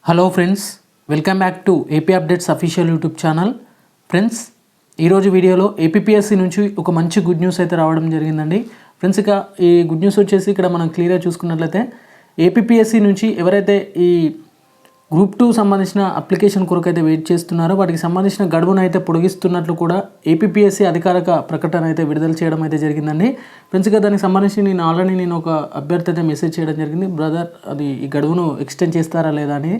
Hello friends, welcome back to AP updates official YouTube channel. Friends, ఈరోజు వీడియోలో APPSC నుంచి ఒక మంచి గుడ్ న్యూస్ అయితే రావడం జరిగిందండి. ఫ్రెండ్స్, ఇక ఈ గుడ్ న్యూస్ వచ్చేసి ఇక్కడ మనం క్లియర్గా చూసుకున్నట్లయితే ఏపీపీఎస్సీ నుంచి ఎవరైతే ఈ గ్రూప్ 2 సంబంధించిన అప్లికేషన్ కొరకు అయితే వెయిట్ చేస్తున్నారో వాటికి సంబంధించిన గడువును అయితే పొడిగిస్తున్నట్లు కూడా ఏపీపీఎస్సీ అధికారిక ప్రకటన అయితే విడుదల చేయడం అయితే జరిగిందండి. ఫ్రెండ్స్, ఇక దానికి సంబంధించి నేను ఒక అభ్యర్థి అయితే మెసేజ్ చేయడం జరిగింది. బ్రదర్, అది ఈ గడువును ఎక్స్టెండ్ చేస్తారా లేదా అని.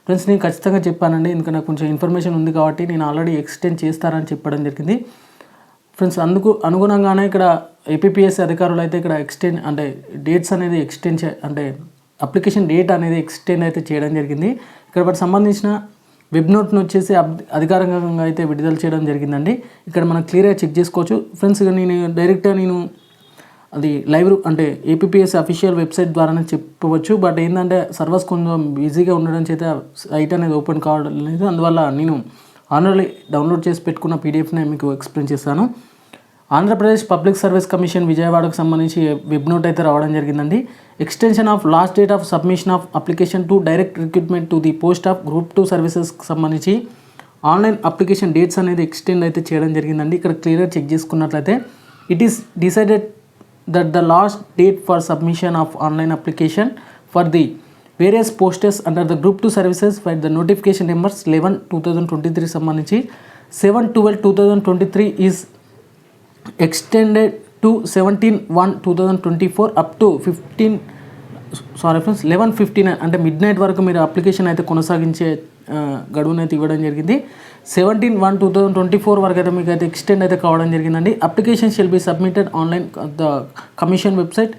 ఫ్రెండ్స్, నేను ఖచ్చితంగా చెప్పానండి, ఎందుకంటే నాకు కొంచెం ఇన్ఫర్మేషన్ ఉంది కాబట్టి నేను ఆల్రెడీ ఎక్స్టెండ్ చేస్తారని చెప్పడం జరిగింది. ఫ్రెండ్స్, అందుకు అనుగుణంగానే ఇక్కడ ఏపీపీఎస్సీ అధికారులు అయితే ఇక్కడ ఎక్స్టెండ్ అంటే డేట్స్ అనేది ఎక్స్టెండ్ అంటే అప్లికేషన్ డేట్ అనేది ఎక్స్టెండ్ అయితే చేయడం జరిగింది. ఇక్కడ వాటికి సంబంధించిన వెబ్ నోట్ను వచ్చేసి అధికారికంగా అయితే విడుదల చేయడం జరిగిందండి. ఇక్కడ మనం క్లియర్గా చెక్ చేసుకోవచ్చు. ఫ్రెండ్స్, ఇక నేను అది లైవ్ అంటే ఏపీపీఎస్సీ అఫీషియల్ వెబ్సైట్ ద్వారానే చెప్పవచ్చు. బట్ ఏంటంటే సర్వర్స్ కొంచెం బిజీగా ఉండడం చేత సైట్ అనేది ఓపెన్ కావడం లేదు. అందువల్ల నేను ఆల్రెడీ డౌన్లోడ్ చేసి పెట్టుకున్న పీడిఎఫ్ని మీకు ఎక్స్ప్లెయిన్ చేస్తాను. ఆంధ్రప్రదేశ్ పబ్లిక్ సర్వీస్ కమిషన్ విజయవాడకు సంబంధించి వెబ్ నోట్ అయితే రావడం జరిగిందండి. Extension of last date of submission of application to direct recruitment to the post of group 2 సర్వీసెస్కి సంబంధించి ఆన్లైన్ అప్లికేషన్ డేట్స్ అనేది ఎక్స్టెండ్ అయితే చేయడం జరిగిందండి. ఇక్కడ క్లియర్గా చెక్ చేసుకున్నట్లయితే it is decided that the last date for submission of online application for the various posts under the group 2 services for the notification numbers 11/2023 సంబంధించి 7/12/2023 is extended to 17/1/2024 up to 11/59 అంటే mid night వరకు మీరు application అయితే కొనసాగించే గడువును అయితే ఇవ్వడం జరిగింది. 17/1/2024 వరకు అయితే మీకు అయితే ఎక్స్టెండ్ అయితే కావడం జరిగిందండి. Application shall be submitted online the commission website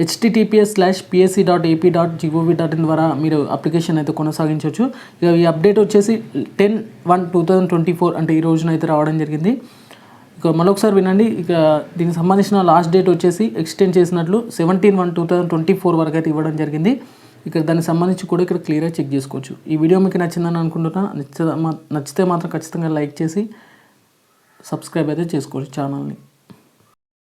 https:/psc.ap.gov.in ద్వారా మీరు అప్లికేషన్ అయితే కొనసాగించవచ్చు. ఇక ఈ అప్డేట్ వచ్చేసి 10/1/2024 అంటే ఈ రోజున అయితే రావడం జరిగింది. ఇక మరొకసారి వినండి. ఇక దీనికి సంబంధించిన లాస్ట్ డేట్ వచ్చేసి ఎక్స్టెండ్ చేసినట్లు 17/1/2024 వరకు అయితే ఇవ్వడం జరిగింది. ఇక్కడ దానికి సంబంధించి కూడా ఇక్కడ క్లియర్గా చెక్ చేసుకోవచ్చు. ఈ వీడియో మీకు నచ్చిందని అనుకుంటున్నా. నచ్చితే మాత్రం ఖచ్చితంగా లైక్ చేసి సబ్స్క్రైబ్ అయితే చేసుకోవచ్చు ఛానల్ని.